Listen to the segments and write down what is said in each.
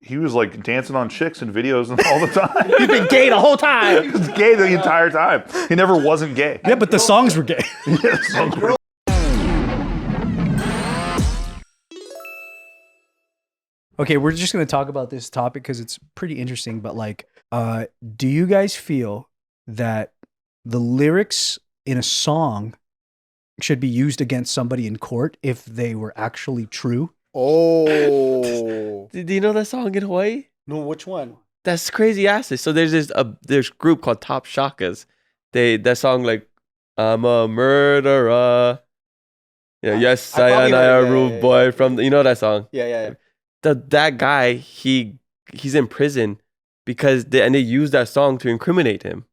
he was like dancing on chicks in videos all the time. He's been gay the whole time. He was gay the entire time. He never wasn't gay. Yeah, but the songs were gay. Yeah, the songs were- Okay, we're just going to talk about this topic because it's pretty interesting. But like, do you guys feel that the lyrics in a song should be used against somebody in court if they were actually true? Oh. Do you know that song in Hawaii? No, which one? That's crazy asses. So there's there's a group called Top Shakas. That song like I'm a murderer. You know, yes, I am a rude boy from you know that song. Yeah. That guy he's in prison because they use that song to incriminate him.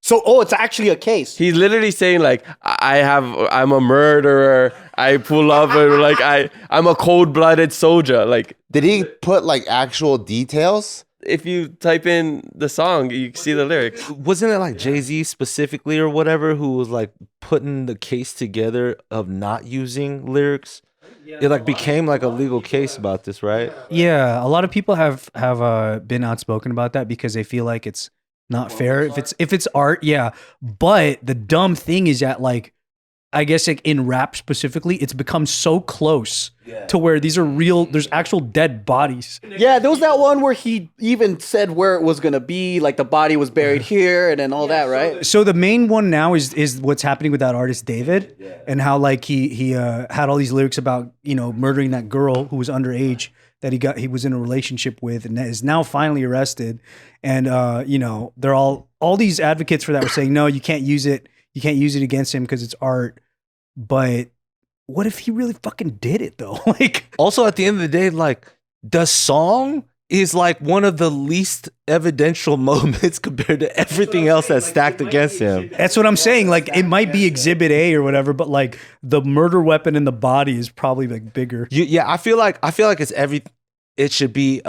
So, it's actually a case. He's literally saying like I'm a murderer. I pull up and like I'm a cold-blooded soldier. Like, did he put like actual details? if you type in the song, you see the lyrics. Wasn't it like Jay-Z specifically or whatever who was like putting the case together of not using lyrics? It like became like a legal case about this, right? Yeah, a lot of people have been outspoken about that because they feel like it's not fair if it's art. Yeah, but the dumb thing is that like, I guess like in rap specifically, it's become so close to where these are real. There's actual dead bodies. Yeah, there was that one where he even said where it was gonna be, like the body was buried here, and then all that, right? So the main one now is what's happening with that artist David, and how like he had all these lyrics about murdering that girl who was underage that he was in a relationship with, and is now finally arrested. And they're all these advocates for that were saying no, you can't use it. You can't use it against him because it's art. But what if he really fucking did it though? Like, also at the end of the day, like the song is like one of the least evidential moments compared to everything else that's stacked against him. That's what I'm saying. Like, it might be Exhibit A or whatever, but like the murder weapon in the body is probably like bigger. I feel like it should be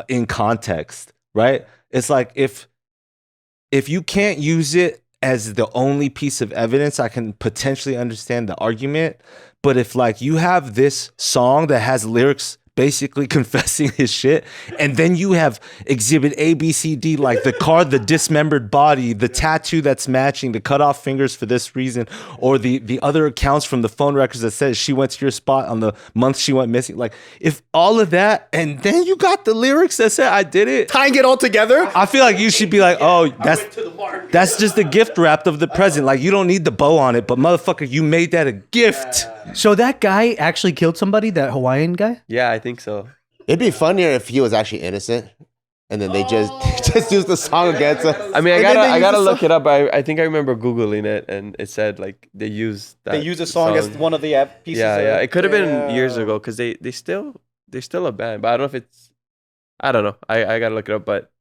in context, right? It's like if you can't use it as the only piece of evidence, I can potentially understand the argument. But if like you have this song that has lyrics basically confessing his shit, and then you have exhibit A, B, C, D, like the card, the dismembered body, the tattoo that's matching, the cut off fingers for this reason, or the other accounts from the phone records that says she went to your spot on the month she went missing. Like if all of that, and then you got the lyrics that said I did it, Tying it all together. I feel like you should be like, oh, that's just the gift wrapped of the present. Like you don't need the bow on it, but motherfucker, you made that a gift. So that guy actually killed somebody, that Hawaiian guy? Yeah, I think so. It'd be funnier if he was actually innocent, and then they just used the song against him. I mean, I gotta look it up. I think I remember Googling it, and it said like they used the song as one of the pieces. Yeah. It could have been years ago because they're still a band, but I don't know if it's. I don't know. I gotta look it up, but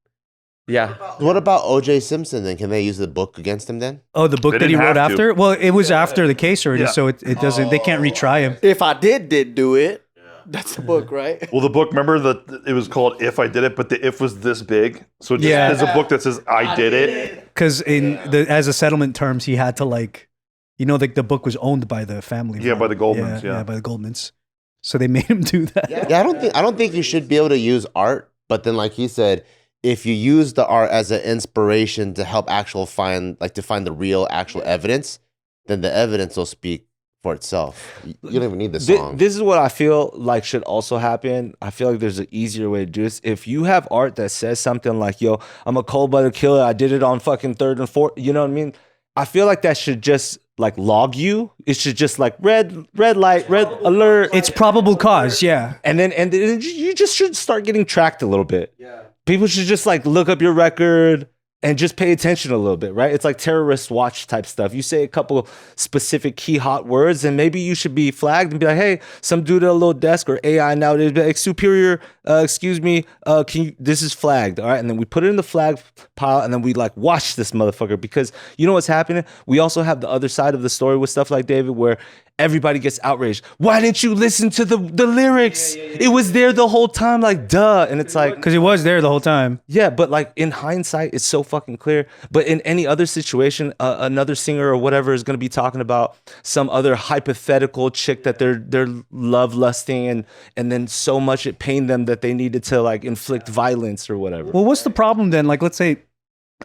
yeah. What about O.J. Simpson then? Can they use the book against him then? Oh, the book They that he didn't wrote have to. after? Well, it was after the case already, Yeah. so it doesn't. They can't retry him. If I did do it, that's the book, right? Well, the book, remember that it was called If I Did It, but the if was this big. So it just, Yeah. there's a book that says I did it. Because as a settlement terms, he had to like, the book was owned by the family. Yeah, by the Goldmans, yeah. by the Goldmans. So they made him do that. Yeah, I don't think you should be able to use art, but then like he said, if you use the art as an inspiration to help find the real actual evidence, then the evidence will speak for itself. You don't even need the song. This is what I feel like should also happen. I feel like there's an easier way to do this. If you have art that says something like, yo, I'm a cold-blooded killer, I did it on fucking 3rd and 4th, you know what I mean? I feel like that should just like log you. It should just like red light, red alert. It's probable cause, yeah. And then you just should start getting tracked a little bit. Yeah. People should just like look up your record and just pay attention a little bit, right? It's like terrorist watch type stuff. You say a couple of specific key hot words and maybe you should be flagged and be like, hey, some dude at a little desk or AI nowadays, be like, superior, excuse me, this is flagged, all right? And then we put it in the flag pile and then we like watch this motherfucker because you know what's happening? We also have the other side of the story with stuff like David where everybody gets outraged. Why didn't you listen to the lyrics? It was there the whole time, like duh. And it's like, Because it was there the whole time. yeah, but like in hindsight, it's so fucking clear. But in any other situation, another singer or whatever is gonna be talking about some other hypothetical chick that they're love lusting, and then so much it pained them that they needed to like inflict violence or whatever. Well, what's the problem then? Like, let's say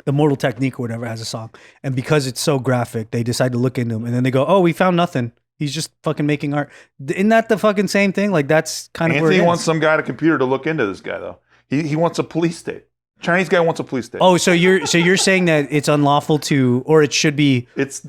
Immortal Technique or whatever has a song, and because it's so graphic, they decide to look into him, and then they go, "Oh, we found nothing. He's just fucking making art." Isn't that the fucking same thing? Like, that's kind of where it Anthony is. wants some guy at a computer to look into this guy though. He wants a police state. Chinese guy wants a police state. Oh, so you're saying that it's unlawful to, or it should be? It's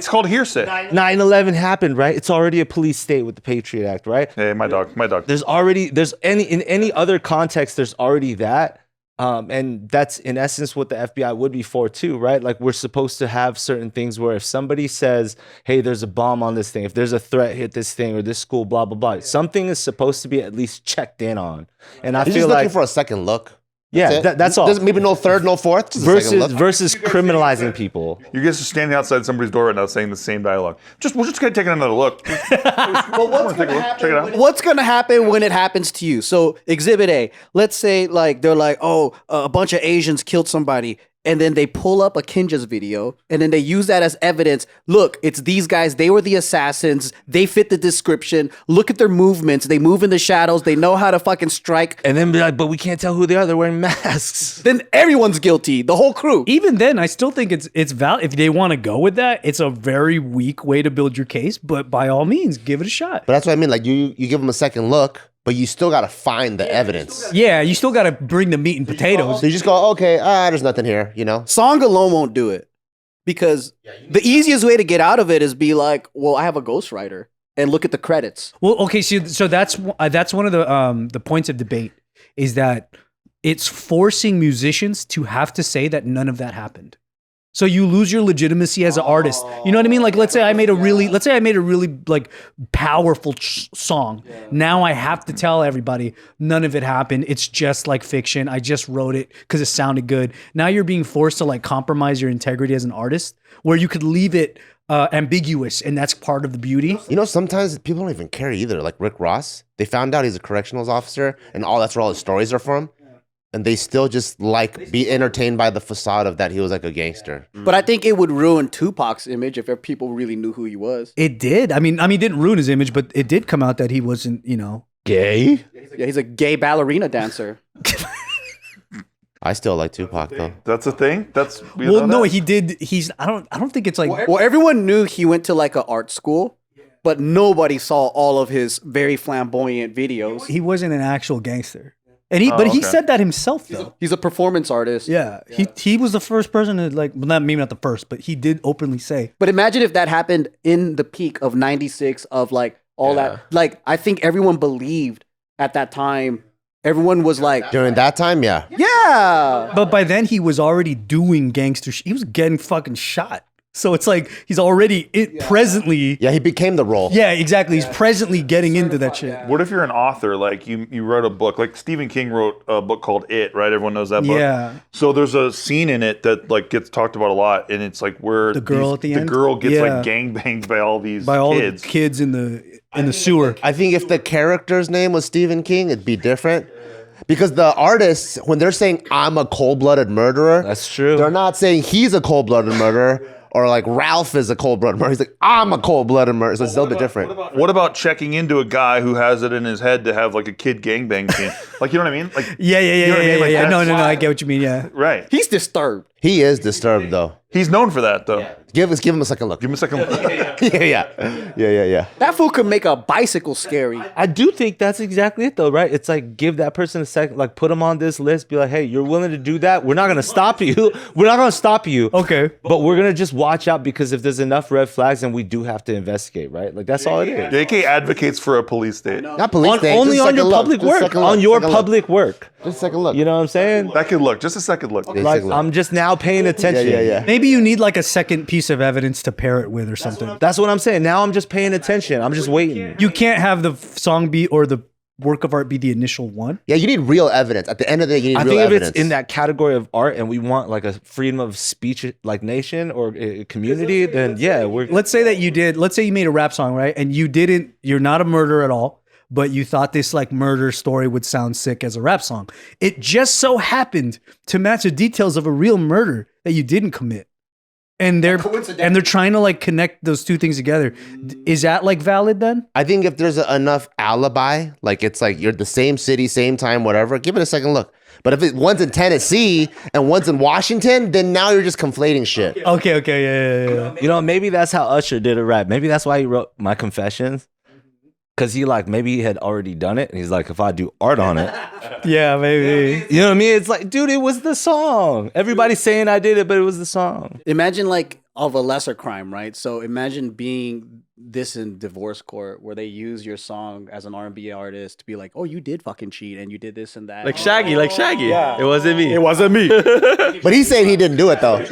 called hearsay. 9/11 happened, right? It's already a police state with the Patriot Act, right? Hey, my dog. In any other context, there's already that. And that's in essence what the FBI would be for too, right? Like we're supposed to have certain things where if somebody says, hey, there's a bomb on this thing, if there's a threat, hit this thing or this school, blah, blah, blah. Something is supposed to be at least checked in on. And I He's feel just looking like, for a second look. yeah, that's all. There's maybe no third, no fourth. Just a second look. Versus criminalizing people. You guys are standing outside somebody's door right now saying the same dialogue. We're just gonna take another look. What's Check it out. What's gonna happen when it happens to you? So Exhibit A, let's say like they're like, oh, a bunch of Asians killed somebody, and then they pull up a Kinja's video, and then they use that as evidence. Look, it's these guys. They were the assassins. They fit the description. Look at their movements. They move in the shadows. They know how to fucking strike. And then be like, but we can't tell who they are. They're wearing masks. Then everyone's guilty. The whole crew. Even then, I still think it's valid. If they want to go with that, it's a very weak way to build your case. But by all means, give it a shot. But that's what I mean. Like you give them a second look, but you still got to find the evidence. Yeah, you still got to bring the meat and potatoes. So you just go, okay, there's nothing here, you know? Song alone won't do it. Because the easiest way to get out of it is be like, well, I have a ghostwriter. And look at the credits. Well, okay, so that's one of the points of debate is that it's forcing musicians to have to say that none of that happened. So you lose your legitimacy as an artist. You know what I mean? Like, let's say I made a really like powerful song. Yeah. Now I have to tell everybody none of it happened. It's just like fiction. I just wrote it because it sounded good. Now you're being forced to like compromise your integrity as an artist, where you could leave it ambiguous, and that's part of the beauty. You know, sometimes people don't even care either. Like Rick Ross, they found out he's a correctionals officer, and that's where all his stories are from. And they still just like be entertained by the facade of that he was like a gangster. But I think it would ruin Tupac's image if people really knew who he was. It did. I mean, it didn't ruin his image, but it did come out that he wasn't, gay. Yeah, he's a gay ballerina dancer. I still like Tupac though. That's a thing. He did. I don't think it's like. Well, everyone knew he went to like an art school, but nobody saw all of his very flamboyant videos. He wasn't an actual gangster. And he said that himself though. He's a performance artist. Yeah. He was the first person to like, well, maybe not the first, but he did openly say. But imagine if that happened in the peak of 96 of like all that. Like, I think everyone believed at that time. Everyone was like, during that time, yeah. Yeah. But by then he was already doing gangster shit. He was getting fucking shot. So it's like he's already presently. Yeah, he became the role. Yeah, exactly. He's presently getting into that shit. What if you're an author? Like you wrote a book, like Stephen King wrote a book called It, right? Everyone knows that book. Yeah. So there's a scene in it that like gets talked about a lot, and it's like where the girl at the end, the girl gets like gangbanged by all these kids. The kids in the sewer. I think if the character's name was Stephen King, it'd be different. Because the artists, when they're saying I'm a cold-blooded murderer, that's true. They're not saying he's a cold-blooded murderer. Or like Ralph is a cold-blooded murderer. He's like, I'm a cold-blooded murderer. So it's a little bit different. What about checking into a guy who has it in his head to have like a kid gangbang scene? Like, you know what I mean? Like, yeah. You know what I mean? Like, No, I get what you mean. Yeah. Right. He's disturbed. He is disturbed though. He's known for that though. Yeah. Give him a second look. Give him a second look. Yeah. That fool could make a bicycle scary. I do think that's exactly it though, right? It's like give that person a second, like put them on this list, be like, hey, you're willing to do that? We're not gonna stop you. We're not gonna stop you. Okay. But we're gonna just watch out because if there's enough red flags, then we do have to investigate, right? Like that's all it is. JK advocates for a police state. Not police state. Only on your public work. On your public work. Just a second look. You know what I'm saying? Second look. Just a second look. Like I'm just now paying attention. Yeah. Maybe you need like a second piece of evidence to pair it with or something. That's what I'm saying. Now I'm just paying attention. I'm just waiting. You can't have the song be or the work of art be the initial one? Yeah, you need real evidence. At the end of the day, you need I real think if evidence. it's in that category of art and we want like a freedom of speech like nation or community, then yeah, we're Let's say that you did. Let's say you made a rap song, right? And you're not a murderer at all, but you thought this like murder story would sound sick as a rap song. It just so happened to match the details of a real murder that you didn't commit. And they're trying to like connect those two things together. Is that like valid then? I think if there's enough alibi, like it's like you're the same city, same time, whatever, give it a second look. But if one's in Tennessee and one's in Washington, then now you're just conflating shit. Okay, yeah. you know, maybe that's how Usher did it rap. Maybe that's why he wrote My Confessions. Cause he like maybe he had already done it, and he's like, if I do art on it, Yeah, maybe. you know what I mean? It's like, dude, it was the song. Everybody's saying I did it, but it was the song. Imagine like of a lesser crime, right? So imagine being this in divorce court where they use your song as an R&B artist to be like, oh, you did fucking cheat and you did this and that. Like Shaggy. It wasn't me. wasn't me. But he's saying he didn't do it though.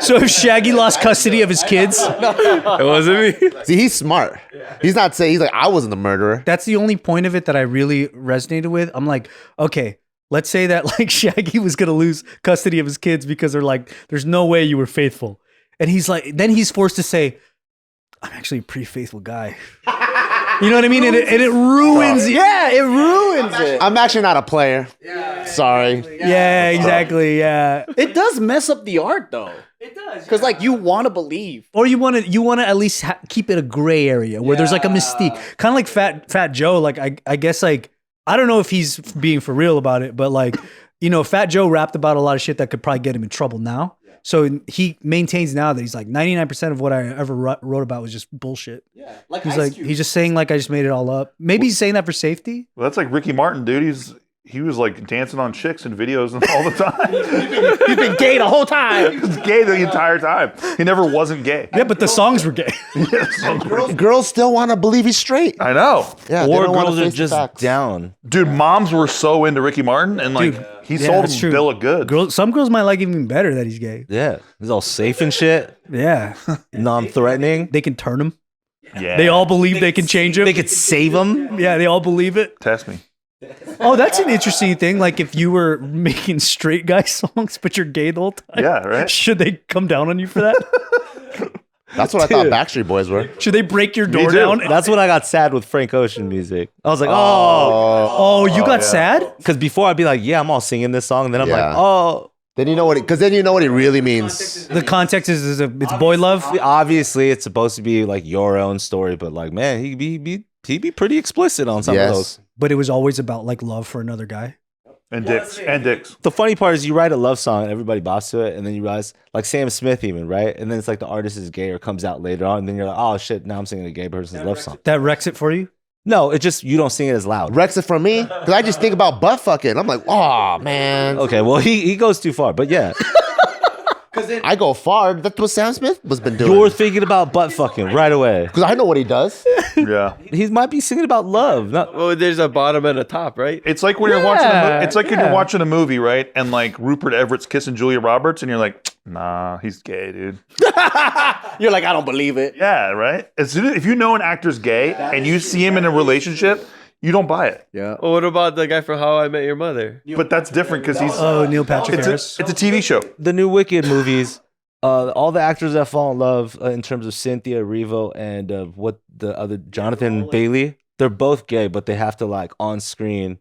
So if Shaggy lost custody of his kids, It wasn't me. See, he's smart. He's not saying, he's like, I wasn't the murderer. that's the only point of it that I really resonated with. I'm like, okay, let's say that like Shaggy was gonna lose custody of his kids because they're like, there's no way you were faithful. And he's like, then he's forced to say, I'm actually a pretty faithful guy. You know what I mean? And it ruins it. Yeah, it ruins it. I'm actually not a player. Sorry. Yeah, exactly. Yeah. It does mess up the art though. It does. Because like you want to believe. Or you want to at least keep it a gray area where there's like a mystique, kind of like Fat Joe. Like I guess like I don't know if he's being for real about it, but like Fat Joe rapped about a lot of shit that could probably get him in trouble now. So he maintains now that he's like 99% of what I ever wrote about was just bullshit. Yeah, like He's like he's just saying like I just made it all up. Maybe he's saying that for safety. Well, that's like Ricky Martin, dude. He was like dancing on chicks in videos all the time. He's been gay the whole time. He was gay the entire time. He never wasn't gay. Yeah, but the songs were gay. Girls still want to believe he's straight. I know. Yeah, they Or don't wanna girls are face the just facts. down. Dude, moms were so into Ricky Martin, and like he sold that's them true. bill of goods. Some girls might like him even better that he's gay. Yeah, he's all safe and shit, Yeah, non-threatening. they can turn him. Yeah. They all believe they can change him. They could save him. Yeah, they all believe it. test me. Oh, that's an interesting thing. Like if you were making straight guy songs, but you're gay the whole time. Yeah, right? Should they come down on you for that? That's what I thought Backstreet Boys were. Should they break your door too. down? That's when I got sad with Frank Ocean music. I was like, oh, Oh, you got sad? because before I'd be like, yeah, I'm all singing this song, and then I'm Yeah. like, oh, Then you know what, because then you know what it really means. The context is it's boy love. obviously it's supposed to be like your own story, but like, man, he'd be pretty explicit on some of those. Yes. But it was always about like love for another guy. And dicks. The funny part is you write a love song and everybody bops to it, and then you realize, like Sam Smith even, right? And then it's like the artist is gay or comes out later on, and then you're like, oh shit, now I'm singing a gay person's love song. That wrecks it for you? No, it just, you don't sing it as loud. Wrecks it from me, because I just think about butt fucking. I'm like, oh, man. Okay, well, he goes too far, but yeah. I go far. That's what Sam Smith was been doing. You're thinking about butt fucking right away. Because I know what he does. Yeah. He might be singing about love. Not, Well, there's a bottom and a top, right? It's like when you're watching when yeah. you're watching a movie, right? And like Rupert Everett's kissing Julia Roberts, and you're like, nah, he's gay, dude. You're like, I don't believe it. Yeah, right? As soon as, if you know an actor's gay and you see him in a relationship, you don't buy it. Yeah. Well, what about the guy from How I Met Your Mother? But that's different because he's Oh, Neil Patrick it's Harris. a TV show. the new Wicked movies, all the actors that fall in love in terms of Cynthia Erivo and what the other Jonathan Bailey, they're both gay, but they have to like on screen,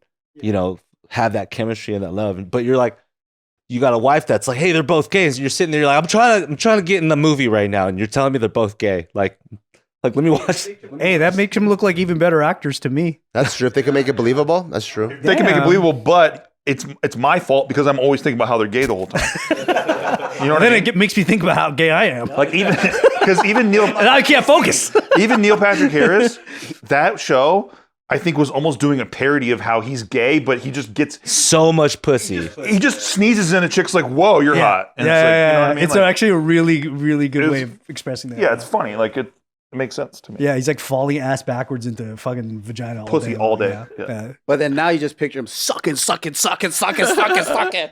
have that chemistry and that love. But you're like, you got a wife that's like, hey, they're both gay. And you're sitting there, you're like, I'm trying to get in the movie right now, and you're telling me they're both gay. Like let me watch. Hey, that makes them look like even better actors to me. That's true. If they can make it believable, that's true. They can make it Damn. believable, but it's my fault because I'm always thinking about how they're gay the whole time. You know what I Then mean? it makes me think about how gay I am. Like even because even Neil And I can't focus. even Neil Patrick Harris, that show I think was almost doing a parody of how he's gay, but he just gets So much pussy. he just sneezes in a chick's like, whoa, you're hot. And it's like, you know what I mean? It's Like, actually a really, really good It way is- of expressing that. yeah, it's funny. Like it makes sense to me. Yeah, he's like falling ass backwards into fucking vagina all Pussy day. all day. Yeah. Yeah. Yeah. But then now you just picture him sucking.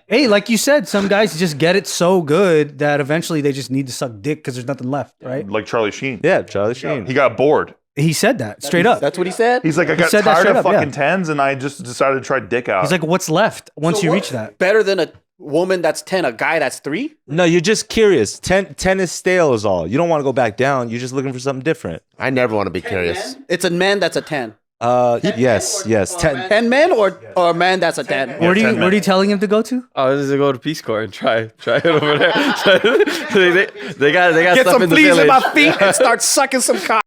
Hey, like you said, some guys just get it so good that eventually they just need to suck dick because there's nothing left, right? Like Charlie Sheen. Yeah, Charlie Sheen. He got bored. He said that straight up. That's what he said. He's like, I got said that tired straight of up, fucking yeah. tens, and I just decided to try dick out. He's like, what's left once you reach that? Better than a woman that's 10, a guy that's 3. No, you're just curious. 10 is stale is all. You don't want to go back down. You're just looking for something different. I never want to be curious. It's a man that's a 10. Yes. 10. 10 men or a man that's a 10. Where are 10 you telling him to go to? Oh, this is to go to Peace Corps and try it over there. they got Get stuff some in the fleas village. in my feet and start sucking some cock.